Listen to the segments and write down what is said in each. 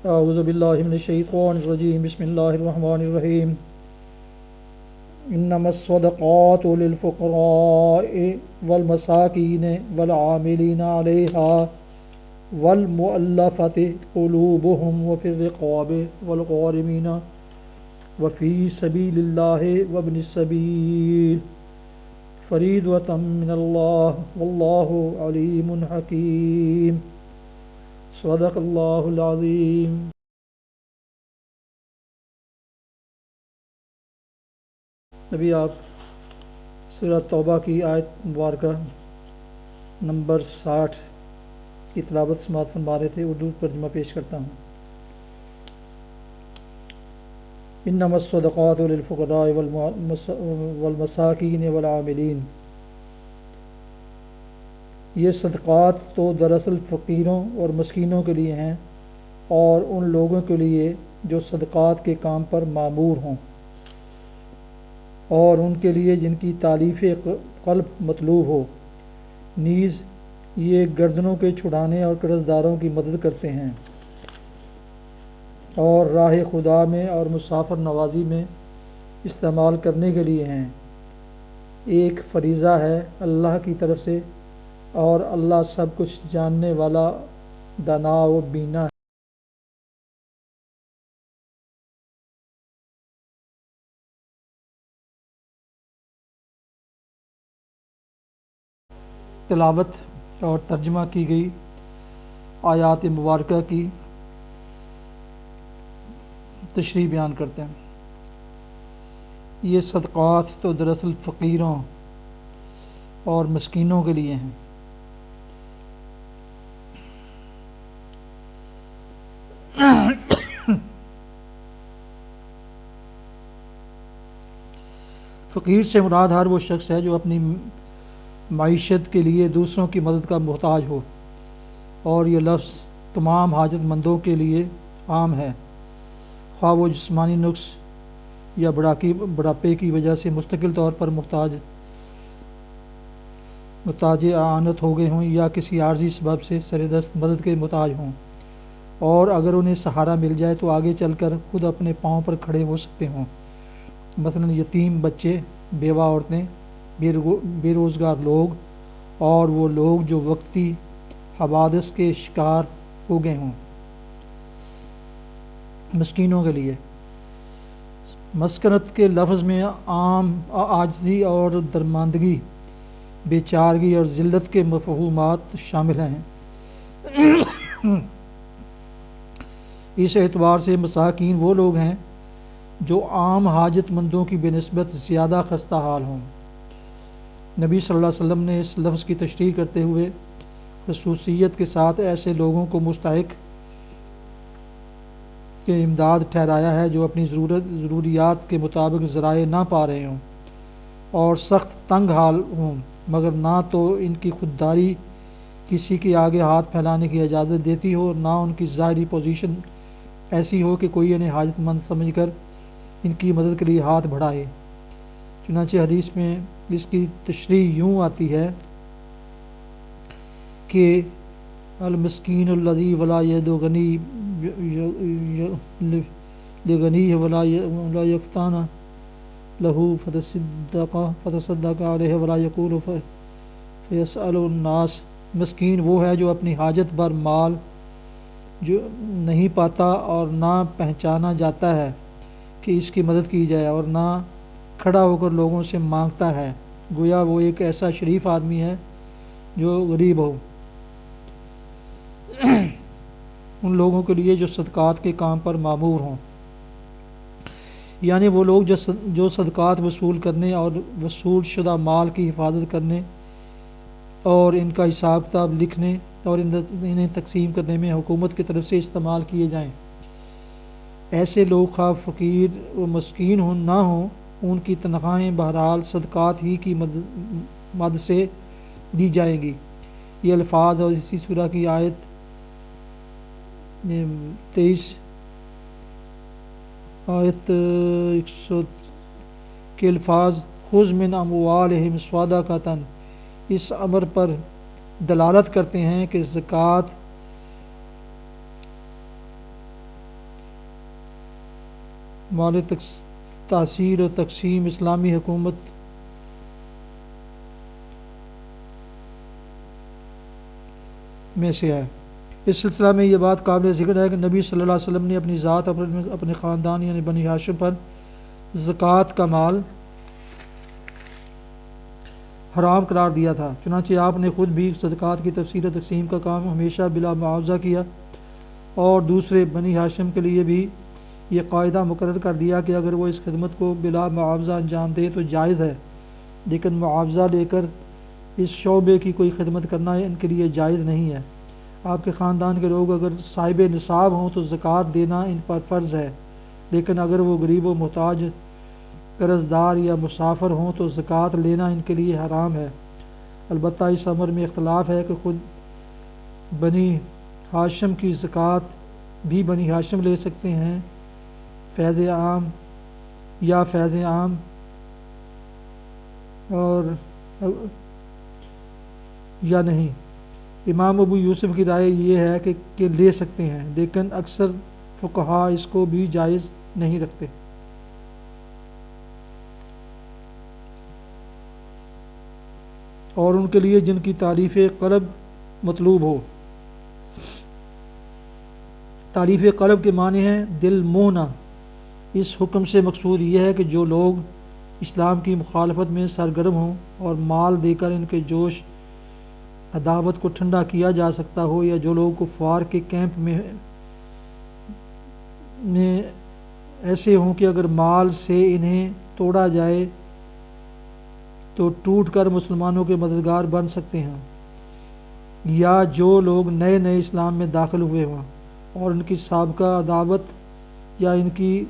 اعوذ باللہ من الشیطان الرجیم بسم اللہ الرحمن الرحیم انما الصدقات للفقراء والمساکین والعاملین علیہا والمؤلفۃ قلوبہم وفی الرقاب والغارمین وفی سبیل اللہ وابن السبیل فریضۃ من اللہ واللہ علیم حکیم صدق اللہ العظیم۔ نبی آپ سورہ توبہ کی آیت مبارکہ نمبر 60 کی تلاوت سماعت فرما رہے تھے۔ اردو ترجمہ پیش کرتا ہوں۔ انما الصدقات للفقراء والمساکین والعاملین، یہ صدقات تو دراصل فقیروں اور مسکینوں کے لیے ہیں اور ان لوگوں کے لیے جو صدقات کے کام پر مامور ہوں، اور ان کے لیے جن کی تالیف قلب مطلوب ہو، نیز یہ گردنوں کے چھڑانے اور قرض داروں کی مدد کرتے ہیں اور راہ خدا میں اور مسافر نوازی میں استعمال کرنے کے لیے ہیں۔ ایک فریضہ ہے اللہ کی طرف سے، اور اللہ سب کچھ جاننے والا، دانا و بینا ہے۔ تلاوت اور ترجمہ کی گئی آیات مبارکہ کی تشریح بیان کرتے ہیں۔ یہ صدقات تو دراصل فقیروں اور مسکینوں کے لیے ہیں۔ فقیر سے مراد ہر وہ شخص ہے جو اپنی معیشت کے لیے دوسروں کی مدد کا محتاج ہو، اور یہ لفظ تمام حاجت مندوں کے لیے عام ہے، خواہ وہ جسمانی نقص یا بڑھاپے کی وجہ سے مستقل طور پر محتاج اعانت ہو گئے ہوں، یا کسی عارضی سبب سے سردست مدد کے محتاج ہوں، اور اگر انہیں سہارا مل جائے تو آگے چل کر خود اپنے پاؤں پر کھڑے ہو سکتے ہوں، مثلا یتیم بچے، بیوہ عورتیں، بے روزگار لوگ، اور وہ لوگ جو وقتی حوادث کے شکار ہو گئے ہوں۔ مسکینوں کے لیے مسکنت کے لفظ میں عام عاجزی اور درماندگی، بیچارگی اور ذلت کے مفہومات شامل ہیں۔ اس اعتبار سے مساکین وہ لوگ ہیں جو عام حاجت مندوں کی بنسبت زیادہ خستہ حال ہوں۔ نبی صلی اللہ علیہ وسلم نے اس لفظ کی تشریح کرتے ہوئے خصوصیت کے ساتھ ایسے لوگوں کو مستحق کے امداد ٹھہرایا ہے جو اپنی ضروریات کے مطابق ذرائع نہ پا رہے ہوں اور سخت تنگ حال ہوں، مگر نہ تو ان کی خودداری کسی کے آگے ہاتھ پھیلانے کی اجازت دیتی ہو، نہ ان کی ظاہری پوزیشن ایسی ہو کہ کوئی انہیں حاجت مند سمجھ کر ان کی مدد کے لیے ہاتھ بڑھائے۔ چنانچہ حدیث میں اس کی تشریح یوں آتی ہے کہ المسکین الذی ولا ید غنی لغنیہ ولا یفتان لہ فتصدق علیہ ولا یقول فیسأل الناس، مسکین وہ ہے جو اپنی حاجت بھر مال جو نہیں پاتا اور نہ پہچانا جاتا ہے کہ اس کی مدد کی جائے، اور نہ کھڑا ہو کر لوگوں سے مانگتا ہے، گویا وہ ایک ایسا شریف آدمی ہے جو غریب ہو۔ ان لوگوں کے لیے جو صدقات کے کام پر مامور ہوں، یعنی وہ لوگ جو صدقات وصول کرنے اور وصول شدہ مال کی حفاظت کرنے اور ان کا حساب کتاب لکھنے اور انہیں تقسیم کرنے میں حکومت کی طرف سے استعمال کیے جائیں۔ ایسے لوگ خواہ فقیر و مسکین ہوں نہ ہوں، ان کی تنخواہیں بہرحال صدقات ہی کی مد سے دی جائیں گی۔ یہ الفاظ اور اسی سورہ کی آیت 23 آیت 100 کے الفاظ خذ من اموالہم صدقۃ اس امر پر دلالت کرتے ہیں کہ زکوٰۃ مال تحصیل اور تقسیم اسلامی حکومت میں سے ہے۔ اس سلسلہ میں یہ بات قابل ذکر ہے کہ نبی صلی اللہ علیہ وسلم نے اپنی ذات اور اپنے خاندان یعنی بنی ہاشم پر زکوٰۃ کا مال حرام قرار دیا تھا، چنانچہ آپ نے خود بھی صدقات کی تفصیل و تقسیم کا کام ہمیشہ بلا معاوضہ کیا، اور دوسرے بنی ہاشم کے لیے بھی یہ قاعدہ مقرر کر دیا کہ اگر وہ اس خدمت کو بلا معاوضہ انجام دے تو جائز ہے، لیکن معاوضہ لے کر اس شعبے کی کوئی خدمت کرنا ان کے لیے جائز نہیں ہے۔ آپ کے خاندان کے لوگ اگر صاحب نصاب ہوں تو زکوٰۃ دینا ان پر فرض ہے، لیکن اگر وہ غریب و محتاج، قرض دار یا مسافر ہوں تو زکوٰۃ لینا ان کے لیے حرام ہے۔ البتہ اس امر میں اختلاف ہے کہ خود بنی ہاشم کی زکوٰۃ بھی بنی ہاشم لے سکتے ہیں فیض عام اور یا نہیں۔ امام ابو یوسف کی رائے یہ ہے کہ لے سکتے ہیں، لیکن اکثر فقہا اس کو بھی جائز نہیں رکھتے۔ اور ان کے لیے جن کی تعریف قلب مطلوب ہو۔ تعریف قلب کے معنی ہیں دل موہنا۔ اس حکم سے مقصود یہ ہے کہ جو لوگ اسلام کی مخالفت میں سرگرم ہوں اور مال دے کر ان کے جوش عداوت کو ٹھنڈا کیا جا سکتا ہو، یا جو لوگ کفار کے کیمپ میں ایسے ہوں کہ اگر مال سے انہیں توڑا جائے تو ٹوٹ کر مسلمانوں کے مددگار بن سکتے ہیں، یا جو لوگ نئے نئے اسلام میں داخل ہوئے ہوں اور ان کی سابقہ عداوت یا ان کی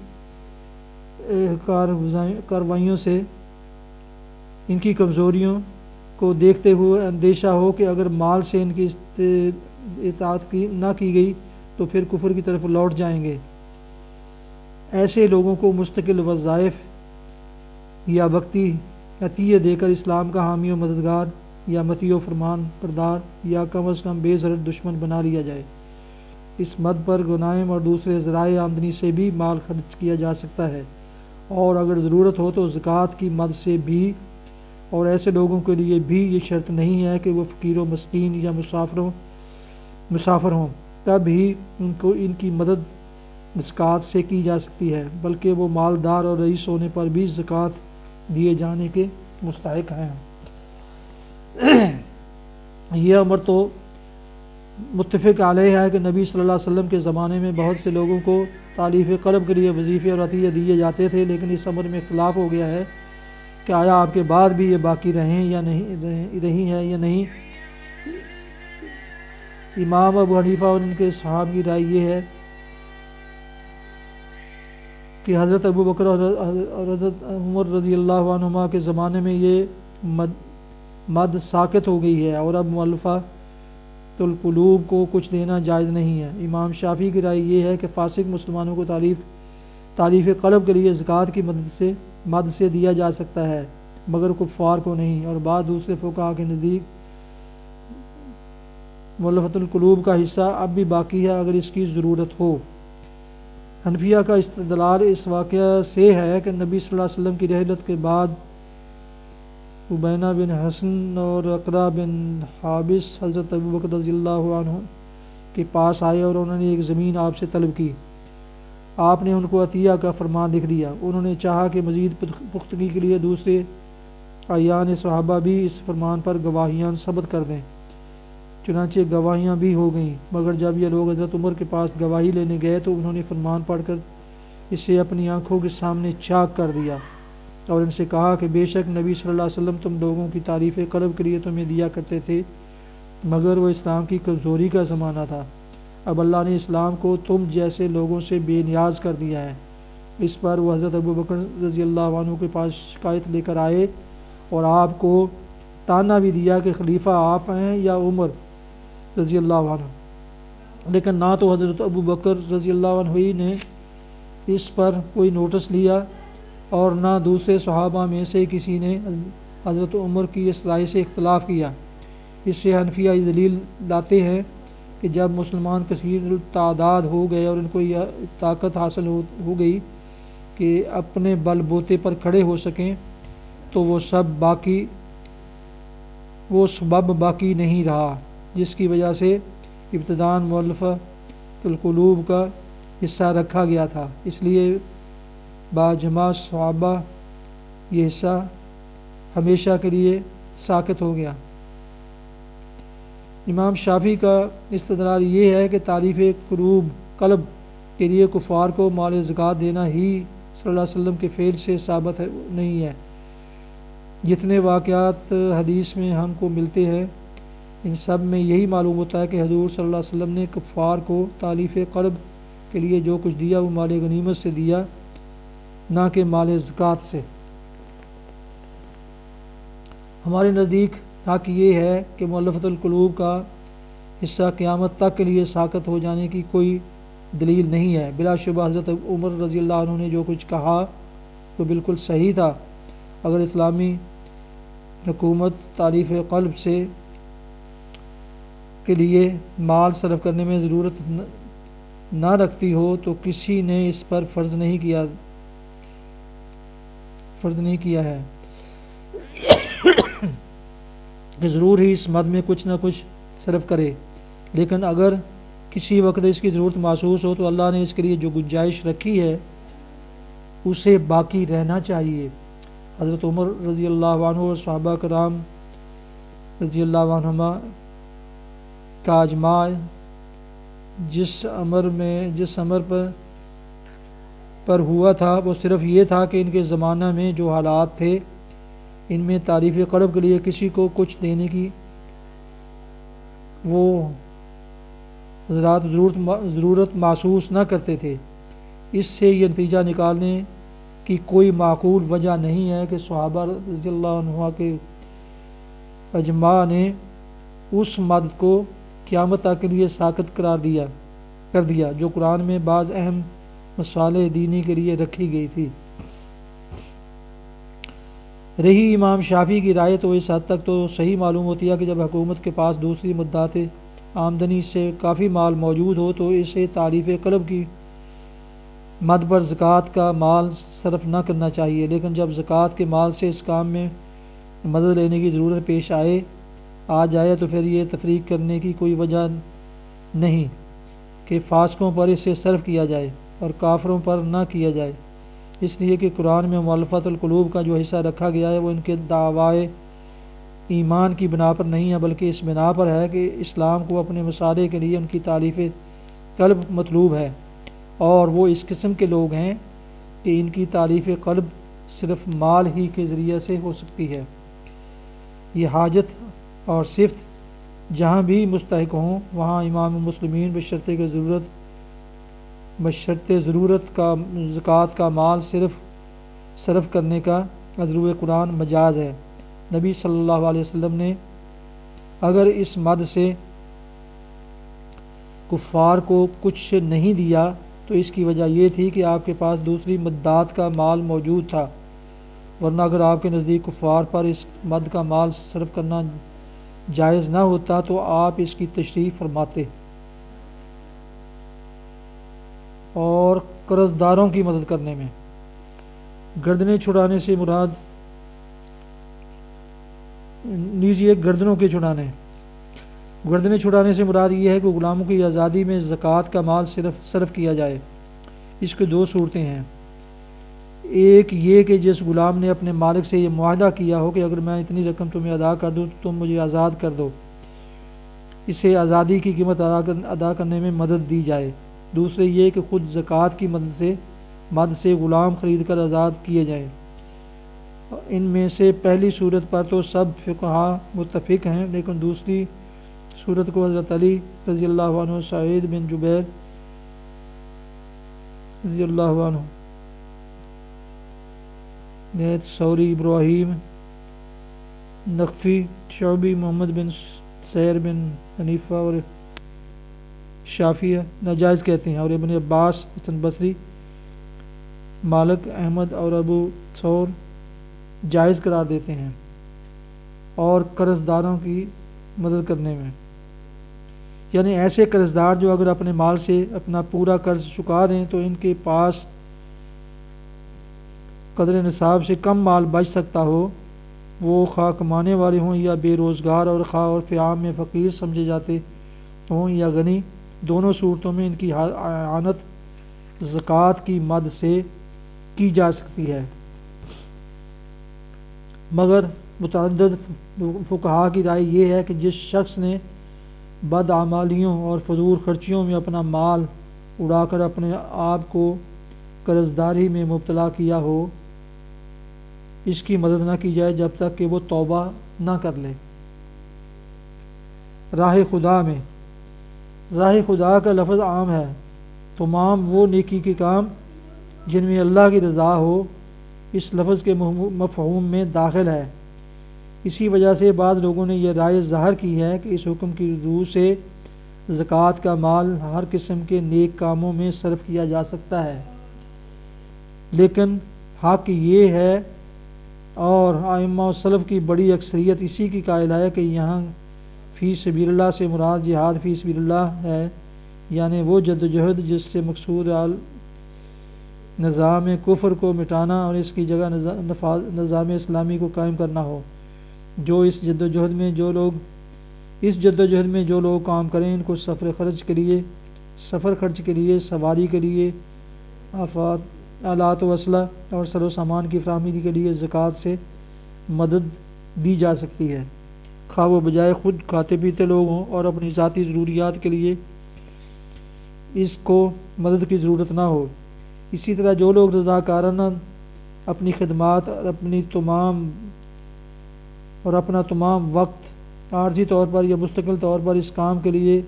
کارروائیوں سے ان کی کمزوریوں کو دیکھتے ہوئے اندیشہ ہو کہ اگر مال سے ان کی اطاعت نہ کی گئی تو پھر کفر کی طرف لوٹ جائیں گے، ایسے لوگوں کو مستقل وظائف یا وقتی عطیے دے کر اسلام کا حامی و مددگار یا مطیع و فرمان بردار یا کم از کم بے ضرر دشمن بنا لیا جائے۔ اس مد پر غنائم اور دوسرے ذرائع آمدنی سے بھی مال خرچ کیا جا سکتا ہے، اور اگر ضرورت ہو تو زکوٰۃ کی مد سے بھی، اور ایسے لوگوں کے لیے بھی یہ شرط نہیں ہے کہ وہ فقیر و مسکین یا مسافر ہوں، تب ہی ان کی مدد زکوٰۃ سے کی جا سکتی ہے، بلکہ وہ مالدار اور رئیس ہونے پر بھی زکوٰۃ دیے جانے کے مستحق ہیں۔ یہ امر تو متفق علیہ ہے کہ نبی صلی اللہ علیہ وسلم کے زمانے میں بہت سے لوگوں کو تالیف قلب کے لیے وظیفے اور عطیے دیے جاتے تھے، لیکن اس امر میں اختلاف ہو گیا ہے کہ آیا آپ کے بعد بھی یہ باقی رہی ہے یا نہیں۔ امام ابو حنیفہ اور ان کے صحابہ کی رائے یہ ہے کہ حضرت ابو بکر اور حضرت عمر رضی اللہ عنہما کے زمانے میں یہ مد ساقط ہو گئی ہے، اور اب مؤلفۃ القلوب کو کچھ دینا جائز نہیں ہے۔ امام شافعی کی رائے یہ ہے کہ فاسق مسلمانوں کو تالیف قلب کے لیے زکوٰۃ کی مد سے دیا جا سکتا ہے، مگر کفار کو نہیں، اور بعض دوسرے فقہا کے نزدیک مؤلفۃ القلوب کا حصہ اب بھی باقی ہے اگر اس کی ضرورت ہو۔ حنفیہ کا استدلال اس واقعہ سے ہے کہ نبی صلی اللہ علیہ وسلم کی رحلت کے بعد عبینہ بن حسن اور اقرا بن حابس حضرت ابو بکر رضی اللہ عنہ کے پاس آئے اور انہوں نے ایک زمین آپ سے طلب کی۔ آپ نے ان کو عطیہ کا فرمان لکھ دیا۔ انہوں نے چاہا کہ مزید پختگی کے لیے دوسرے اعیان صحابہ بھی اس فرمان پر گواہیاں ثبت کر دیں، چنانچہ گواہیاں بھی ہو گئیں، مگر جب یہ لوگ حضرت عمر کے پاس گواہی لینے گئے تو انہوں نے فرمان پڑھ کر اسے اپنی آنکھوں کے سامنے چاک کر دیا اور ان سے کہا کہ بے شک نبی صلی اللہ علیہ وسلم تم لوگوں کی تعریف قلب کے لیے تمہیں دیا کرتے تھے، مگر وہ اسلام کی کمزوری کا زمانہ تھا، اب اللہ نے اسلام کو تم جیسے لوگوں سے بے نیاز کر دیا ہے۔ اس پر وہ حضرت ابو بکر رضی اللہ عنہ کے پاس شکایت لے کر آئے اور آپ کو تانا بھی دیا کہ خلیفہ آپ ہیں یا عمر رضی اللہ عنہ، لیکن نہ تو حضرت ابو بکر رضی اللہ عنہ ہی نے اس پر کوئی نوٹس لیا اور نہ دوسرے صحابہ میں سے کسی نے حضرت عمر کی اس رائے سے اختلاف کیا۔ اس سے حنفیہ یہ دلیل لاتے ہیں کہ جب مسلمان کثیر تعداد ہو گئے اور ان کو یہ طاقت حاصل ہو گئی کہ اپنے بل بوتے پر کھڑے ہو سکیں تو وہ سبب باقی نہیں رہا، جس کی وجہ سے ابتداءً مؤلفۃ القلوب کا حصہ رکھا گیا تھا۔ اس لیے باجماع صحابہ یہ حصہ ہمیشہ کے لیے ساقط ہو گیا۔ امام شافعی کا استدلال یہ ہے کہ تالیف قلب کے لیے کفار کو مال زکوٰۃ دینا ہی صلی اللہ علیہ وسلم کے فعل سے ثابت نہیں ہے۔ جتنے واقعات حدیث میں ہم کو ملتے ہیں ان سب میں یہی معلوم ہوتا ہے کہ حضور صلی اللہ علیہ وسلم نے کفار کو تالیف قلب کے لیے جو کچھ دیا وہ مال غنیمت سے دیا، نہ کہ مال زکوٰۃ سے۔ ہمارے نزدیک حق یہ ہے کہ مؤلفۃ القلوب کا حصہ قیامت تک کے لیے ساقط ہو جانے کی کوئی دلیل نہیں ہے۔ بلا شبہ حضرت عمر رضی اللہ عنہ نے جو کچھ کہا وہ بالکل صحیح تھا۔ اگر اسلامی حکومت تالیف قلب کے لیے مال صرف کرنے میں ضرورت نہ رکھتی ہو تو کسی نے اس پر فرض نہیں کیا ہے کہ ضرور ہی اس مد میں کچھ نہ کچھ صرف کرے، لیکن اگر کسی وقت اس کی ضرورت محسوس ہو تو اللہ نے اس کے لیے جو گنجائش رکھی ہے اسے باقی رہنا چاہیے۔ حضرت عمر رضی اللہ عنہ اور صحابہ کرام رضی اللہ عنہما کا اجماع جس امر پر ہوا تھا وہ صرف یہ تھا کہ ان کے زمانہ میں جو حالات تھے ان میں تالیف قلب کے لیے کسی کو کچھ دینے کی وہ حضرات ضرورت محسوس نہ کرتے تھے۔ اس سے یہ نتیجہ نکالنے کی کوئی معقول وجہ نہیں ہے کہ صحابہ رضی اللہ عنہ کے اجماع نے اس مد کو قیامت تک کے لیے ساقط کر دیا جو قرآن میں بعض اہم مصالح دینی کے لیے رکھی گئی تھی۔ رہی امام شافعی کی رائے تو اس حد تک تو صحیح معلوم ہوتی ہے کہ جب حکومت کے پاس دوسری مدات آمدنی سے کافی مال موجود ہو تو اسے تالیف قلب کی مد پر زکوٰۃ کا مال صرف نہ کرنا چاہیے، لیکن جب زکوٰۃ کے مال سے اس کام میں مدد لینے کی ضرورت پیش آ جائے تو پھر یہ تفریق کرنے کی کوئی وجہ نہیں کہ فاسقوں پر اسے صرف کیا جائے اور کافروں پر نہ کیا جائے، اس لیے کہ قرآن میں مؤلفۃ القلوب کا جو حصہ رکھا گیا ہے وہ ان کے دعوائے ایمان کی بنا پر نہیں ہے، بلکہ اس بنا پر ہے کہ اسلام کو اپنے مصالح کے لیے ان کی تالیف قلب مطلوب ہے، اور وہ اس قسم کے لوگ ہیں کہ ان کی تالیف قلب صرف مال ہی کے ذریعے سے ہو سکتی ہے۔ یہ حاجت اور صفت جہاں بھی مستحق ہوں وہاں امام مسلمین بشرط ضرورت کا زکوٰۃ کا مال صرف کرنے کا مضروع قرآن مجاز ہے۔ نبی صلی اللہ علیہ وسلم نے اگر اس مد سے کفار کو کچھ نہیں دیا تو اس کی وجہ یہ تھی کہ آپ کے پاس دوسری مدات کا مال موجود تھا، ورنہ اگر آپ کے نزدیک کفار پر اس مد کا مال صرف کرنا جائز نہ ہوتا تو آپ اس کی تشریح فرماتے۔ اور قرض داروں کی مدد کرنے میں گردنیں چھڑانے سے مراد گردنیں چھڑانے سے مراد یہ ہے کہ غلاموں کی آزادی میں زکوٰۃ کا مال صرف کیا جائے۔ اس کے دو صورتیں ہیں، ایک یہ کہ جس غلام نے اپنے مالک سے یہ معاہدہ کیا ہو کہ اگر میں اتنی رقم تمہیں ادا کر دوں تو تم مجھے آزاد کر دو، اسے آزادی کی قیمت ادا کرنے میں مدد دی جائے۔ دوسرے یہ کہ خود زکوٰۃ کی مد سے غلام خرید کر آزاد کیے جائیں۔ ان میں سے پہلی صورت پر تو سب فقہا متفق ہیں، لیکن دوسری صورت کو حضرت علی رضی اللہ عنہ، سعید بن جبیر رضی اللہ عنہ، ثوری، ابراہیم نخفی، شعبی، محمد بن سیر بن حنیفہ اور شافعیہ ناجائز کہتے ہیں، اور ابن عباس، حسن بصری، مالک، احمد اور ابو ثور جائز قرار دیتے ہیں۔ اور قرض داروں کی مدد کرنے میں یعنی ایسے قرض دار جو اگر اپنے مال سے اپنا پورا قرض چکا دیں تو ان کے پاس قدر نصاب سے کم مال بچ سکتا ہو، وہ خواہ کمانے والے ہوں یا بے روزگار، اور خواہ عرف عام میں فقیر سمجھے جاتے ہوں یا غنی، دونوں صورتوں میں ان کی اعانت زکوٰۃ کی مد سے کی جا سکتی ہے۔ مگر متعدد فقہا کی رائے یہ ہے کہ جس شخص نے بدعمالیوں اور فضول خرچیوں میں اپنا مال اڑا کر اپنے آپ کو قرضداری میں مبتلا کیا ہو، اس کی مدد نہ کی جائے جب تک کہ وہ توبہ نہ کر لے۔ راہ خدا میں، راہ خدا کا لفظ عام ہے، تمام وہ نیکی کے کام جن میں اللہ کی رضا ہو اس لفظ کے مفہوم میں داخل ہے۔ اسی وجہ سے بعض لوگوں نے یہ رائے ظاہر کی ہے کہ اس حکم کی روح سے زکوٰۃ کا مال ہر قسم کے نیک کاموں میں صرف کیا جا سکتا ہے، لیکن حق یہ ہے اور ائمہ و سلف کی بڑی اکثریت اسی کی قائل ہے کہ یہاں فی سبیل اللہ سے مراد جہاد فی سبیل اللہ ہے، یعنی وہ جدوجہد جس سے مقصود نظام کفر کو مٹانا اور اس کی جگہ نظام اسلامی کو قائم کرنا ہو۔ جو اس جدوجہد میں جو لوگ کام کریں، ان کو سفر خرچ کے لیے، سواری کے لیے، آلات و اسلحہ اور سر و سامان کی فراہمی کے لیے زکوٰۃ سے مدد دی جا سکتی ہے، خواہ وہ بجائے خود کھاتے پیتے لوگ ہوں اور اپنی ذاتی ضروریات کے لیے اس کو مدد کی ضرورت نہ ہو۔ اسی طرح جو لوگ رضاکارانہ اپنی خدمات اور اپنا تمام وقت عارضی طور پر یا مستقل طور پر اس کام کے لیے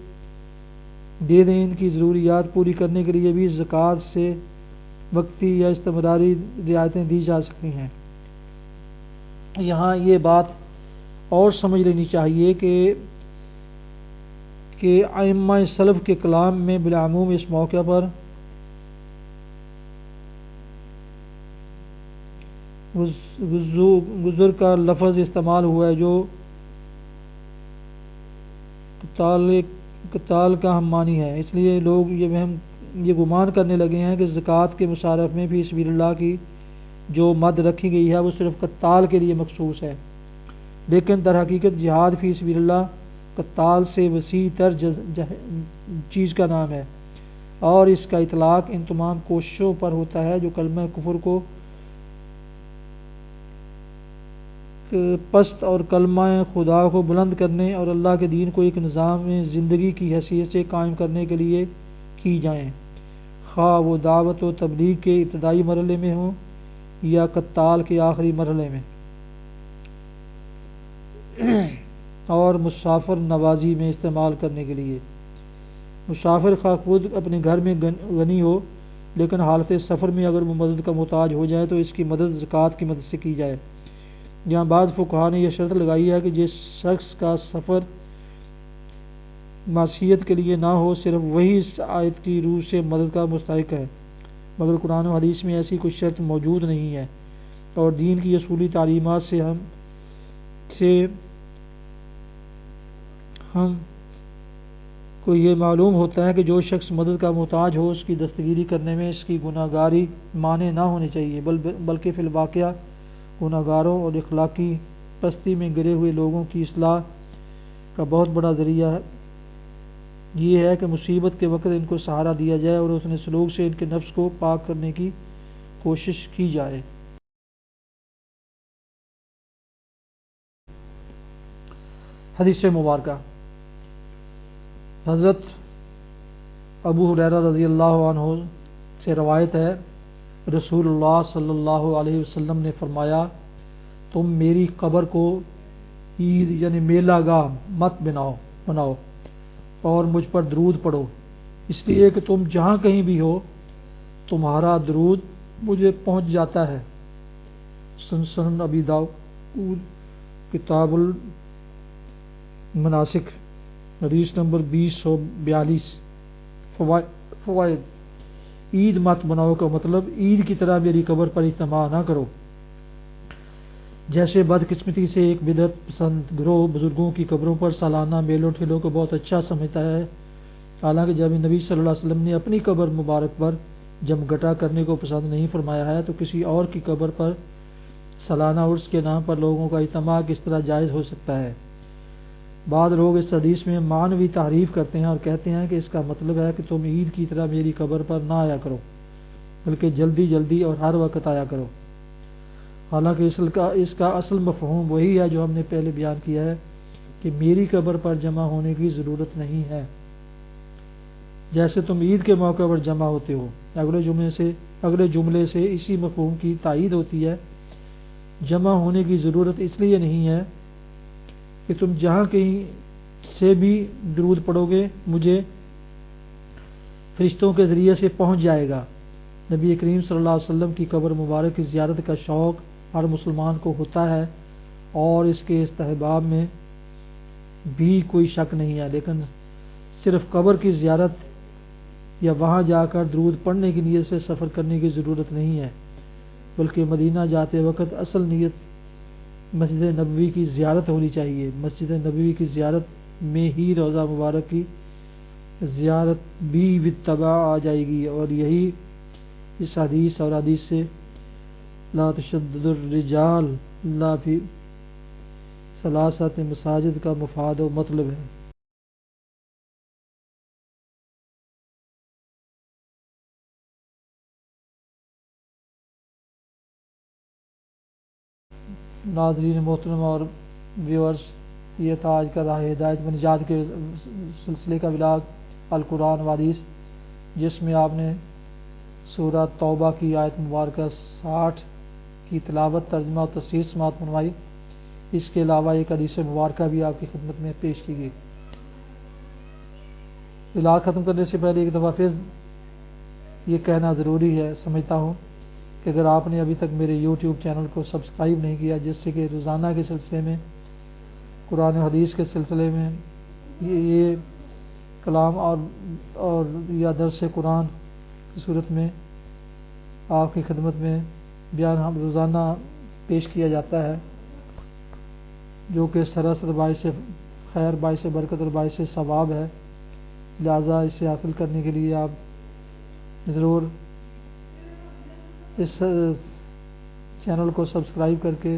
دے دیں، ان کی ضروریات پوری کرنے کے لیے بھی زکوٰۃ سے وقتی یا استمراری رعایتیں دی جا سکتی ہیں۔ یہاں یہ بات اور سمجھ لینی چاہیے کہ ائمہ سلف کے کلام میں بالعموم اس موقع پر گزر کا لفظ استعمال ہوا ہے، جو قتال کا ہم معنی ہے۔ اس لیے لوگ یہ گمان کرنے لگے ہیں کہ زکوٰۃ کے مصارف میں فی سبیل اللہ کی جو مد رکھی گئی ہے وہ صرف قتال کے لیے مخصوص ہے، لیکن در حقیقت جہاد فی سبیل اللہ قتال سے وسیع تر چیز کا نام ہے، اور اس کا اطلاق ان تمام کوششوں پر ہوتا ہے جو کلمہ کفر کو پست اور کلمہ خدا کو بلند کرنے اور اللہ کے دین کو ایک نظام زندگی کی حیثیت سے قائم کرنے کے لیے کی جائیں، خواہ وہ دعوت و تبلیغ کے ابتدائی مرحلے میں ہوں یا قتال کے آخری مرحلے میں، اور مسافر نوازی میں استعمال کرنے کے لیے۔ مسافر خواہ خود اپنے گھر میں غنی ہو، لیکن حالت سفر میں اگر وہ مدد کا محتاج ہو جائے تو اس کی مدد زکوٰۃ کی مدد سے کی جائے۔ یہاں بعض فقہا نے یہ شرط لگائی ہے کہ جس شخص کا سفر معصیت کے لیے نہ ہو، صرف وہی اس آیت کی روح سے مدد کا مستحق ہے، مگر قرآن و حدیث میں ایسی کوئی شرط موجود نہیں ہے، اور دین کی اصولی تعلیمات سے ہم کو یہ معلوم ہوتا ہے کہ جو شخص مدد کا محتاج ہو اس کی دستگیری کرنے میں اس کی گناہگاری مانع نہ ہونی چاہیے، بلکہ فی الواقعہ گناہگاروں اور اخلاقی پستی میں گرے ہوئے لوگوں کی اصلاح کا بہت بڑا ذریعہ یہ ہے کہ مصیبت کے وقت ان کو سہارا دیا جائے اور اس نے سلوک سے ان کے نفس کو پاک کرنے کی کوشش کی جائے۔ حدیث مبارکہ، حضرت ابو ہریرہ رضی اللہ عنہ سے روایت ہے، رسول اللہ صلی اللہ علیہ وسلم نے فرمایا، تم میری قبر کو عید یعنی میلہ گاہ مت بناؤ اور مجھ پر درود پڑھو، اس لیے کہ تم جہاں کہیں بھی ہو تمہارا درود مجھے پہنچ جاتا ہے۔ سنن ابی داؤد کتاب المناسک حدیث نمبر 2042۔ فوائد۔ عید مت بناؤ کا مطلب عید کی طرح میری قبر پر اجتماع نہ کرو، جیسے بدقسمتی سے ایک بدعت پسند گروہ بزرگوں کی قبروں پر سالانہ میلوں ٹھیلوں کو بہت اچھا سمجھتا ہے، حالانکہ جب نبی صلی اللہ علیہ وسلم نے اپنی قبر مبارک پر جمگٹا کرنے کو پسند نہیں فرمایا ہے، تو کسی اور کی قبر پر سالانہ عرس کے نام پر لوگوں کا اجتماع کس طرح جائز ہو سکتا ہے؟ بعض لوگ اس حدیث میں معنوی تحریف کرتے ہیں اور کہتے ہیں کہ اس کا مطلب ہے کہ تم عید کی طرح میری قبر پر نہ آیا کرو، بلکہ جلدی جلدی اور ہر وقت آیا کرو۔ حالانکہ اس کا اصل مفہوم وہی ہے جو ہم نے پہلے بیان کیا ہے کہ میری قبر پر جمع ہونے کی ضرورت نہیں ہے، جیسے تم عید کے موقع پر جمع ہوتے ہو۔ اگلے جملے سے اسی مفہوم کی تائید ہوتی ہے۔ جمع ہونے کی ضرورت اس لیے نہیں ہے کہ تم جہاں کہیں سے بھی درود پڑھو گے مجھے فرشتوں کے ذریعے سے پہنچ جائے گا۔ نبی کریم صلی اللہ علیہ وسلم کی قبر مبارک کی زیارت کا شوق ہر مسلمان کو ہوتا ہے اور اس کے استحباب میں بھی کوئی شک نہیں ہے، لیکن صرف قبر کی زیارت یا وہاں جا کر درود پڑھنے کی نیت سے سفر کرنے کی ضرورت نہیں ہے، بلکہ مدینہ جاتے وقت اصل نیت مسجد نبوی کی زیارت ہونی چاہیے۔ مسجد نبوی کی زیارت میں ہی روضہ مبارک کی زیارت بھی بالتبع آ جائے گی، اور یہی اس حدیث اور حدیث سے لا تشدد الرجال لا فی ثلاثۃ مساجد کا مفاد و مطلب ہے۔ ناظرین محترم اور ویورز، یہ تھا آج کا راہ ہدایت میں نجات کے سلسلے کا ولاگ القرآن و حدیث، جس میں آپ نے سورہ توبہ کی آیت مبارکہ 60 کی تلاوت، ترجمہ اور تفسیر سماعت فرمائی۔ اس کے علاوہ ایک حدیث مبارکہ بھی آپ کی خدمت میں پیش کی گئی۔ ولاگ ختم کرنے سے پہلے ایک دفعہ پھر یہ کہنا ضروری ہے سمجھتا ہوں کہ اگر آپ نے ابھی تک میرے یوٹیوب چینل کو سبسکرائب نہیں کیا، جس سے کہ روزانہ کے سلسلے میں، قرآن و حدیث کے سلسلے میں یہ کلام اور یا درس قرآن کی صورت میں آپ کی خدمت میں بیان ہم روزانہ پیش کیا جاتا ہے، جو کہ سراسر باعث خیر، باعث برکت اور باعث ثواب ہے۔ لہٰذا اسے حاصل کرنے کے لیے آپ ضرور اس چینل کو سبسکرائب کر کے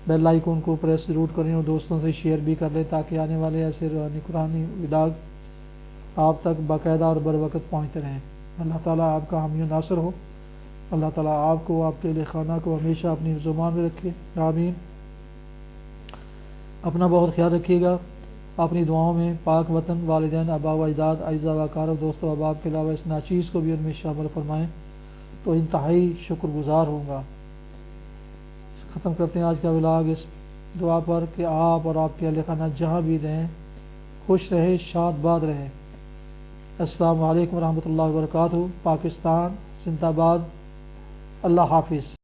بیل آئیکن کو پریس ضرور کریں اور دوستوں سے شیئر بھی کر لیں، تاکہ آنے والے ایسے روحانی قرآنی ولاگ آپ تک باقاعدہ اور بر وقت پہنچتے رہیں۔ اللہ تعالیٰ آپ کا حامی و ناصر ہو۔ اللہ تعالیٰ آپ کو، آپ کے اہل خانہ کو ہمیشہ اپنی زبان میں رکھے، آمین۔ اپنا بہت خیال رکھیے گا۔ اپنی دعاؤں میں پاک وطن، والدین، آباء و اجداد، اعزاء و اقارب، دوست و احباب کے علاوہ اس ناچیز کو بھی ان میں شامل فرمائیں تو انتہائی شکر گزار ہوں گا۔ ختم کرتے ہیں آج کا ولاگ اس دعا پر کہ آپ اور آپ کے اہل خانہ جہاں بھی رہیں خوش رہیں، شاد باد رہیں۔ السلام علیکم ورحمۃ اللہ وبرکاتہ۔ پاکستان زندہ باد۔ اللہ حافظ۔